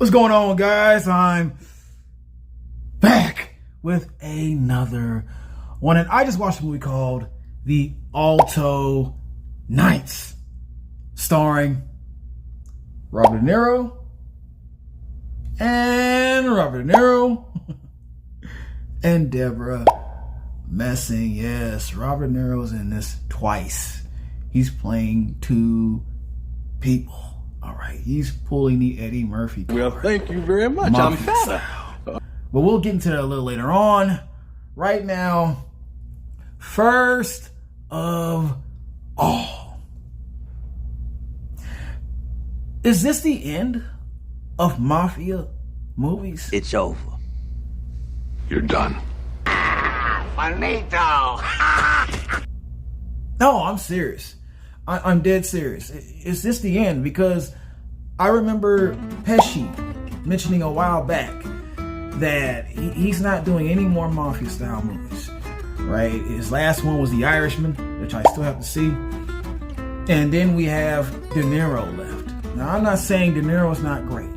What's going on, guys? I'm back with another one, and I just watched a movie called The Alto Knights, starring Robert De Niro and Deborah Messing. Yes, Robert De Niro's in this twice. He's playing two people. All right, he's pulling the Eddie Murphy card. Well, thank you very much. I'm better. But we'll get into that a little later on. Right now, first of all, is this the end of Mafia movies? It's over. You're done. Finito. No, I'm serious. I'm dead serious. Is this the end? Because I remember Pesci mentioning a while back that he's not doing any more Mafia style movies, right? His last one was The Irishman, which I still have to see. And then we have De Niro left. Now, I'm not saying De Niro's not great,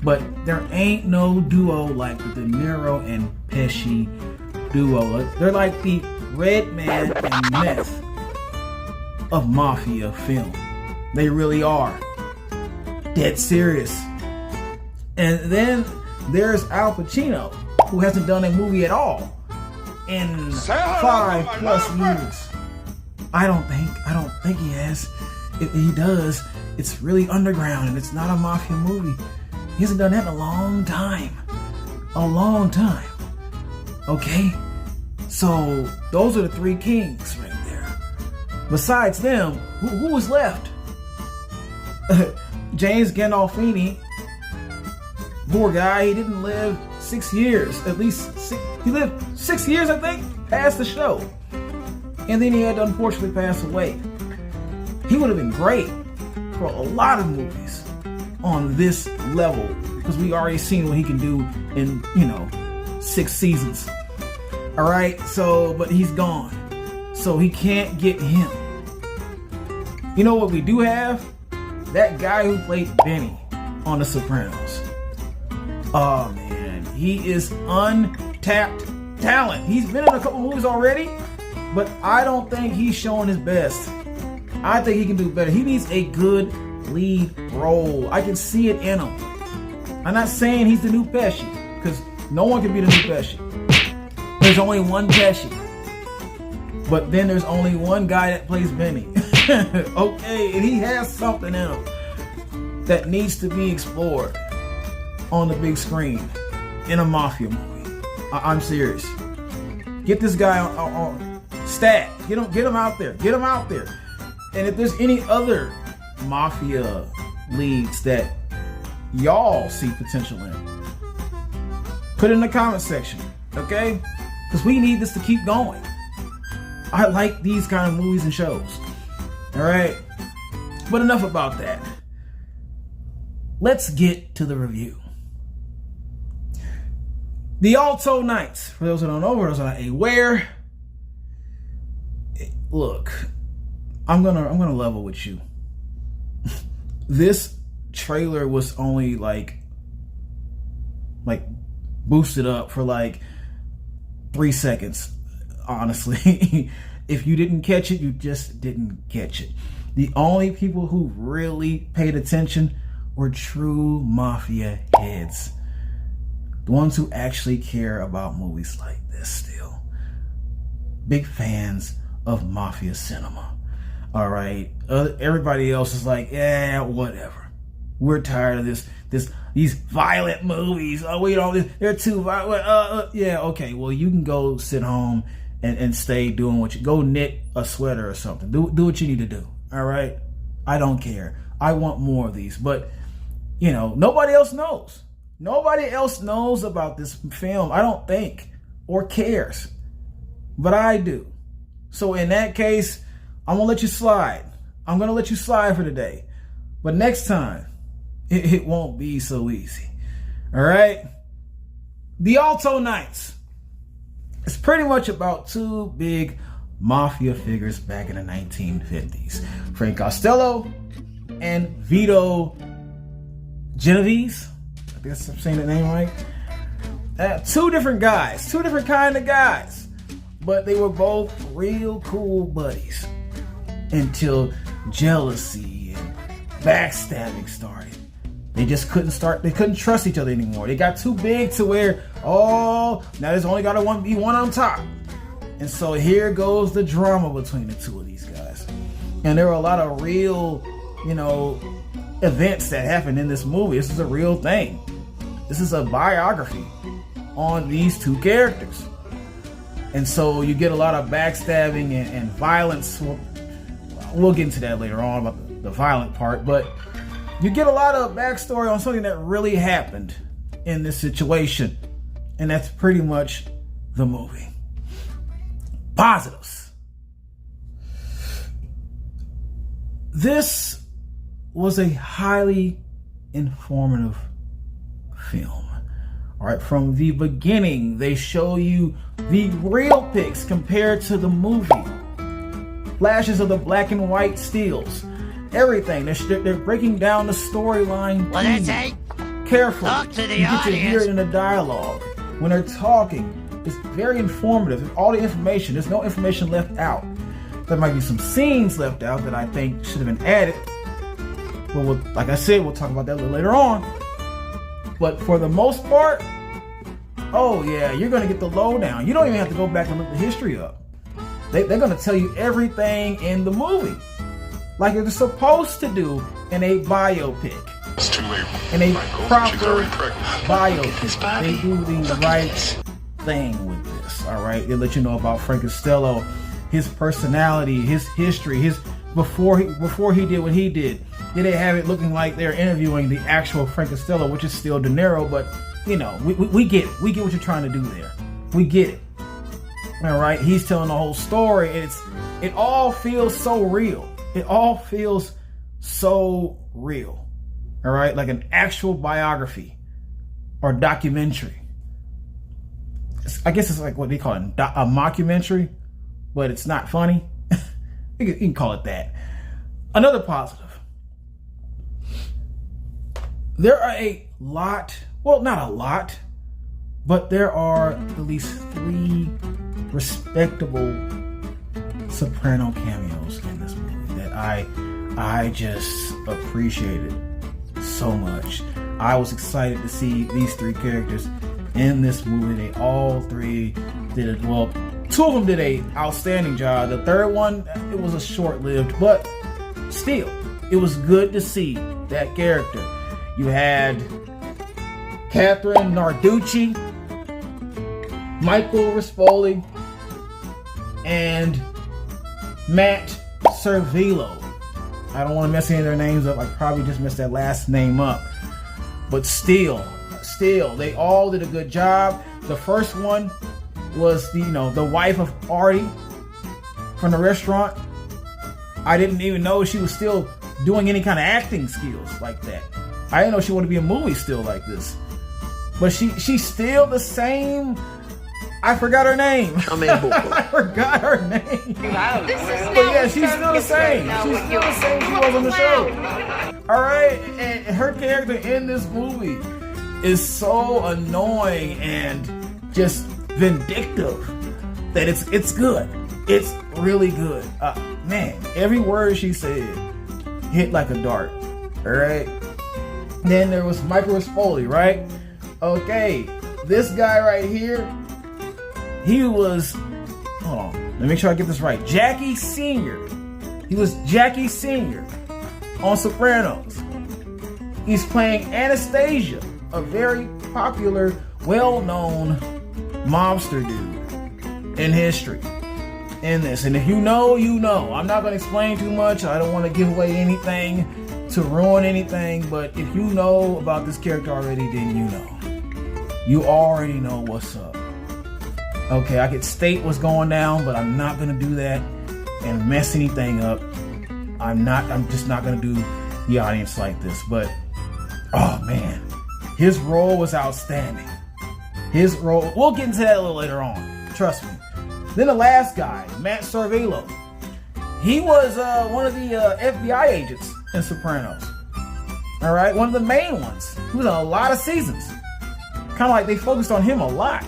but there ain't no duo like the De Niro and Pesci duo. They're like the Red Man and Meth of Mafia film. They really are. Dead serious. And then there's Al Pacino, who hasn't done a movie at all in 5+ years. I don't think he has. If he does, it's really underground and it's not a Mafia movie. He hasn't done that in a long time. A long time. Okay? So those are the three kings right there. Besides them, who was left? James Gandolfini, poor guy, he didn't live 6 years. At least he lived 6 years, I think, past the show. And then he had to unfortunately pass away. He would have been great for a lot of movies on this level, because we already seen what he can do in, 6 seasons. All right, but he's gone. So he can't get him. You know what we do have? That guy who played Benny on The Sopranos. Oh man, he is untapped talent. He's been in a couple movies already, but I don't think he's showing his best. I think he can do better. He needs a good lead role. I can see it in him. I'm not saying he's the new Pesci, because no one can be the new Pesci. There's only one Pesci. But then there's only one guy that plays Benny. Okay, and he has something in him that needs to be explored on the big screen in a Mafia movie. I'm serious. Get this guy on stat. Get him out there. Get him out there. And if there's any other Mafia leads that y'all see potential in, put it in the comment section, okay? Because we need this to keep going. I like these kind of movies and shows. All right? But enough about that. Let's get to the review. The Alto Knights, for those who don't know, for those who are not aware, look, I'm gonna level with you. This trailer was only like boosted up for 3 seconds. Honestly, if you didn't catch it, you just didn't catch it. The only people who really paid attention were true Mafia heads. The ones who actually care about movies like this still. Big fans of Mafia cinema. All right. Everybody else is like, yeah, whatever. We're tired of these violent movies. Oh, they're too violent. Yeah, okay. Well, you can go sit home and stay doing go knit a sweater or something. Do what you need to do. All right. I don't care. I want more of these. But, nobody else knows. Nobody else knows about this film, I don't think, or cares. But I do. So in that case, I'm going to let you slide. I'm going to let you slide for today. But next time, it won't be so easy. All right? The Alto Knights. It's pretty much about two big Mafia figures back in the 1950s. Frank Costello and Vito Genovese. I guess I'm saying the name right. Two different guys, two different kind of guys, but they were both real cool buddies until jealousy and backstabbing started. They couldn't trust each other anymore. They got too big to where, now there's only got to be one on top. And so here goes the drama between the two of these guys. And there were a lot of real, events that happened in this movie. This is a real thing. This is a biography on these two characters. And so you get a lot of backstabbing and violence. We'll get into that later on about the violent part, but you get a lot of backstory on something that really happened in this situation. And that's pretty much the movie. Positives. This was a highly informative film. All right, from the beginning, they show you the real pics compared to the movie. Flashes of the black and white stills. Everything. They're breaking down the storyline carefully. Talk to the you get to audience. hear it in the dialogue. When they're talking, it's very informative. All the information. There's no information left out. There might be some scenes left out that I think should have been added. Well, like I said, we'll talk about that a little later on. But for the most part, you're going to get the lowdown. You don't even have to go back and look the history up. They're going to tell you everything in the movie. Like they're supposed to do in a biopic. It's too late. In a proper She's already pregnant. biopic. They do the right thing with this, all right? They let you know about Frank Costello, his personality, his history, before he did what he did. They didn't have it looking like they're interviewing the actual Frank Costello, which is still De Niro, but we get it. We get what you're trying to do there. We get it. All right, he's telling the whole story, and it all feels so real. It all feels so real. All right, like an actual biography or documentary. I guess it's like what they call it, a mockumentary, but it's not funny. You can call it that. Another positive. There are a lot, well, not a lot, but there are at least 3 respectable soprano cameos in this movie that I just appreciated so much. I was excited to see these 3 characters in this movie. They all 3 did it well. 2 of them did a outstanding job. The third one, it was a short-lived, but still, it was good to see that character. You had Catherine Narducci, Michael Rispoli, and Matt Cervillo. I don't want to mess any of their names up. I probably just messed that last name up. But still, they all did a good job. The first one was the wife of Artie from the restaurant. I didn't even know she was still doing any kind of acting skills like that. I didn't know she wanted to be in movies still like this. But she's still the same. I forgot her name. I forgot her name. But yeah, she's still the same. She's still the same she was on the show. All right, and her character in this movie is so annoying and just vindictive that it's good. It's really good. Man, every word she said hit like a dart. All right. Then there was Michael Rispoli, right? Okay, this guy right here, he was, hold on, let me make sure I get this right. Jackie Sr. He was Jackie Sr. on Sopranos. He's playing Anastasia, a very popular, well-known mobster dude in history in this. And if you know, you know. I'm not going to explain too much. I don't want to give away anything to ruin anything, but if you know about this character already, then you know. You already know what's up. Okay, I could state what's going down, but I'm not going to do that and mess anything up. I'm just not going to do the audience like this. But, oh man, his role was outstanding. His role, we'll get into that a little later on. Trust me. Then the last guy, Matt Cervillo. He was one of the FBI agents in Sopranos. All right, one of the main ones. He was on a lot of seasons. Kind of like they focused on him a lot.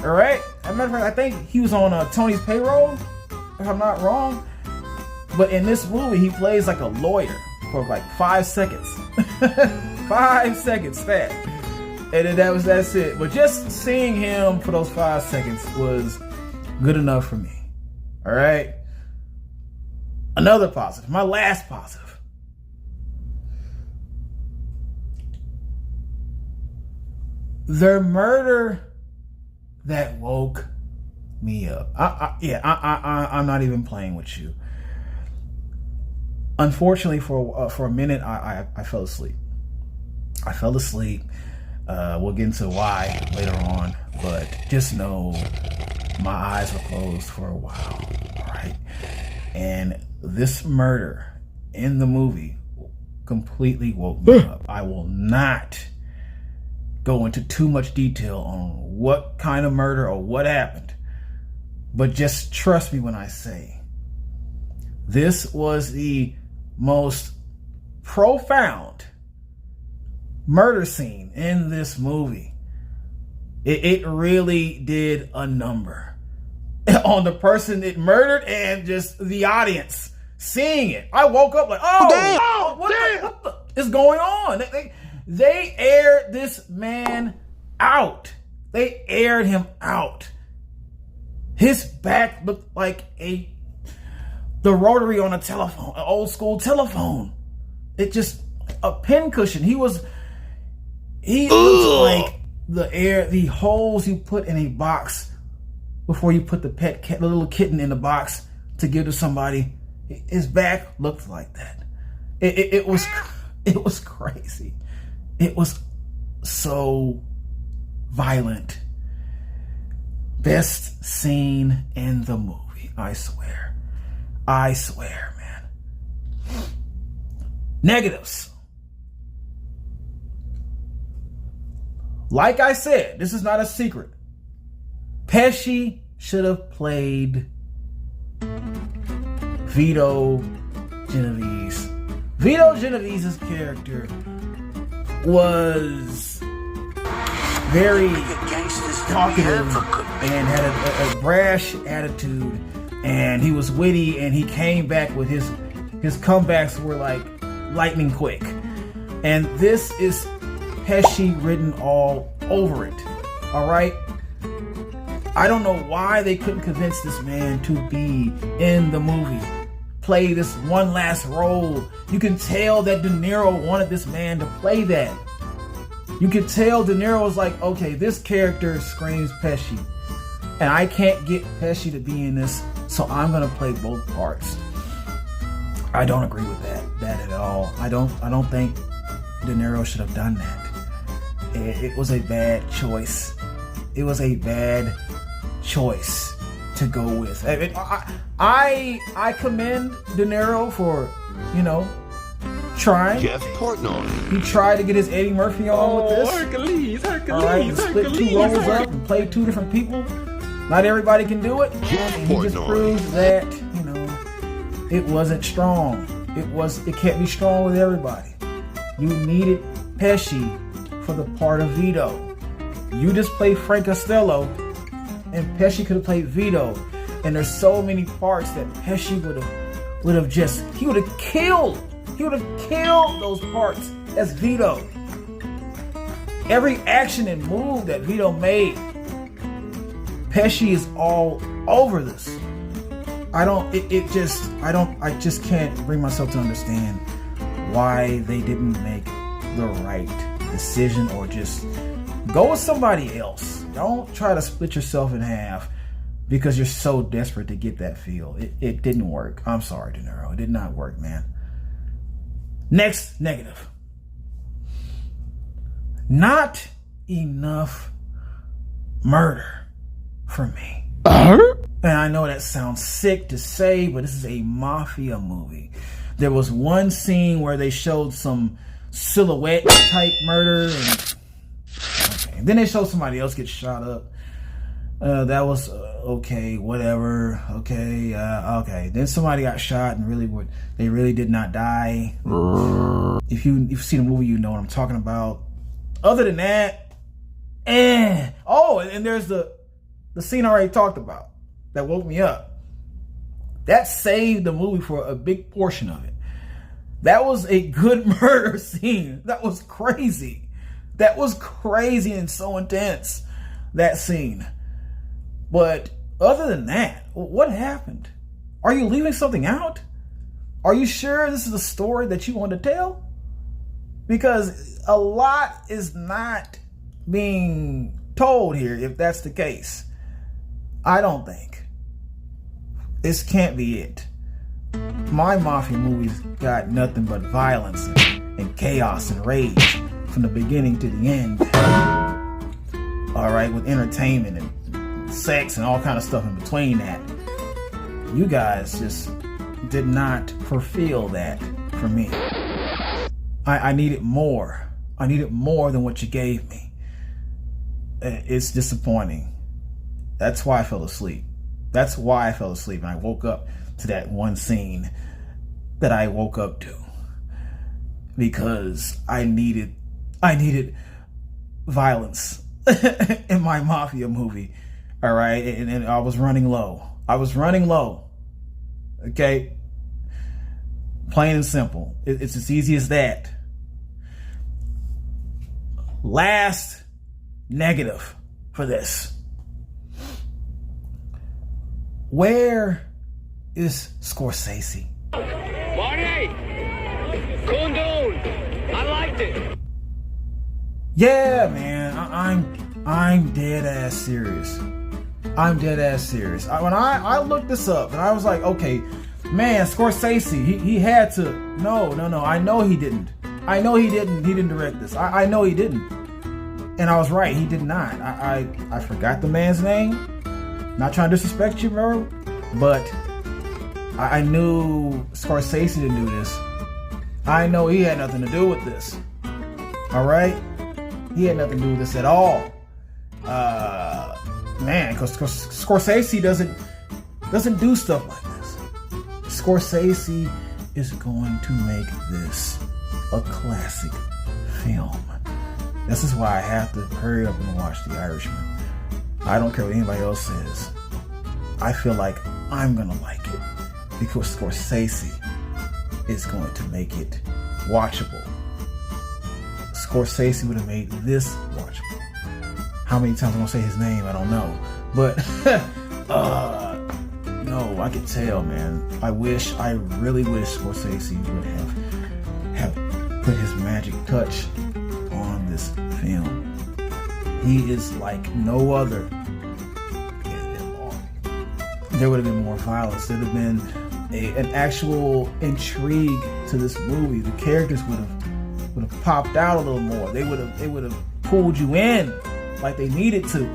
All right. As a matter of fact, I think he was on Tony's payroll, if I'm not wrong. But in this movie, he plays like a lawyer for like 5 seconds. 5 seconds fat. And then that's it. But just seeing him for those 5 seconds was good enough for me. All right. Another positive. My last positive. The murder that woke me up. I'm not even playing with you. Unfortunately, for a minute, I fell asleep. I fell asleep. We'll get into why later on, but just know my eyes were closed for a while. All right, and this murder in the movie completely woke me up. I will not go into too much detail on what kind of murder or what happened, but just trust me when I say this was the most profound murder scene in this movie. It really did a number on the person it murdered and just the audience seeing it. I woke up like, what the is going on? They aired this man out. They aired him out. His back looked like the rotary on a telephone, an old school telephone. It just a pincushion. He looks like the holes you put in a box before you put the little kitten in the box to give to somebody. His back looked like that. It was crazy. It was so violent. Best scene in the movie. I swear, man. Negatives. Like I said, this is not a secret. Pesci should have played Vito Genovese. Vito Genovese's character was very talkative and had a brash attitude, and he was witty, and he came back with his comebacks were like lightning quick. And this is Pesci written all over it. All right. I don't know why they couldn't convince this man to be in the movie, play this one last role. You can tell that De Niro wanted this man to play that. You could tell De Niro was like, okay, this character screams Pesci, and I can't get Pesci to be in this, so I'm gonna play both parts. I don't agree with that at all. I don't think De Niro should have done that. It was a bad choice. It was a bad choice to go with. I commend De Niro for, trying. Jeff Portnoy. He tried to get his Eddie Murphy on with this. Hercules. All right, split two roles up and play two different people. Not everybody can do it. And he just proves that, it wasn't strong. It can't be strong with everybody. You needed Pesci for the part of Vito. You just play Frank Costello, and Pesci could have played Vito. And there's so many parts that Pesci would have killed. He would have killed those parts as Vito. Every action and move that Vito made, Pesci is all over this. I just can't bring myself to understand why they didn't make the right decision or just go with somebody else. Don't try to split yourself in half because you're so desperate to get that feel. It didn't work. I'm sorry, De Niro. It did not work, man. Next negative. Not enough murder for me. And I know that sounds sick to say, but this is a mafia movie. There was one scene where they showed some silhouette type murder, and then they showed somebody else get shot up. That was okay, whatever. Okay, okay. Then somebody got shot and they really did not die. If you've seen the movie, you know what I'm talking about. Other than that, oh, and there's the scene I already talked about that woke me up. That saved the movie for a big portion of it. That was a good murder scene. That was crazy. That was crazy and so intense, that scene. But other than that, what happened? Are you leaving something out? Are you sure this is a story that you want to tell? Because a lot is not being told here, if that's the case. I don't think. This can't be it. My Mafia movies got nothing but violence and chaos and rage from the beginning to the end. All right, with entertainment and sex and all kind of stuff in between that. You guys just did not fulfill that for me. I needed more. I needed more than what you gave me. It's disappointing. That's why I fell asleep. That's why I fell asleep. And I woke up to that one scene that I woke up to. Because I needed violence in my Mafia movie. All right. And I was running low. Okay. Plain and simple. It's as easy as that. Last negative for this. Where is Scorsese? Marty! Cool down. I liked it. Yeah, man. I'm dead ass serious. I'm dead ass serious. When I looked this up and I was like, okay, man, Scorsese, he had to. No. I know he didn't. He didn't direct this. I know he didn't. And I was right. He did not. I forgot the man's name. Not trying to disrespect you, bro, but I knew Scorsese didn't do this. I know he had nothing to do with this. All right? He had nothing to do with this at all. Man, because Scorsese doesn't do stuff like this. Scorsese is going to make this a classic film. This is why I have to hurry up and watch The Irishman. I don't care what anybody else says. I feel like I'm going to like it because Scorsese is going to make it watchable. Scorsese would have made this watchable. How many times I'm going to say his name, I don't know. But, no, I can tell, man. I really wish Scorsese would have put his magic touch on this film. He is like no other. There would have been more violence. There would have been an actual intrigue to this movie. The characters would have popped out a little more. They would have pulled you in like they needed to.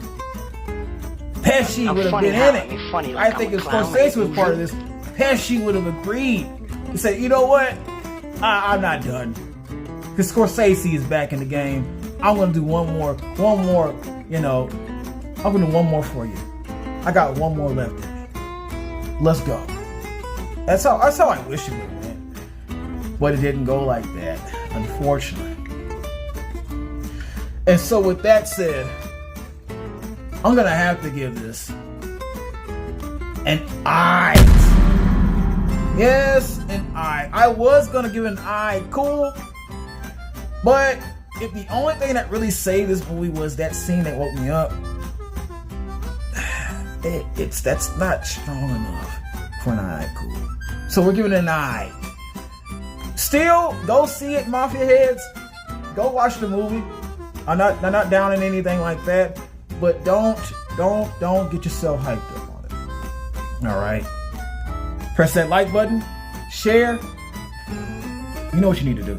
Pesci would have been in it. I think if Scorsese was part of this, Pesci would have agreed to say, you know what? I'm not done. Because Scorsese is back in the game. I'm going to do one more, I'm going to do one more for you. I got one more left in me. Let's go. That's how I wish it would have went. But it didn't go like that, unfortunately. And so with that said, I'm going to have to give this an I. Yes, an I. I was going to give it an I. Cool. But if the only thing that really saved this movie was that scene that woke me up, that's not strong enough for an I. Cool. So we're giving it an I. Still, go see it, Mafia heads. Go watch the movie. I'm not down in anything like that, but don't get yourself hyped up on it. All right. Press that like button, share. You know what you need to do.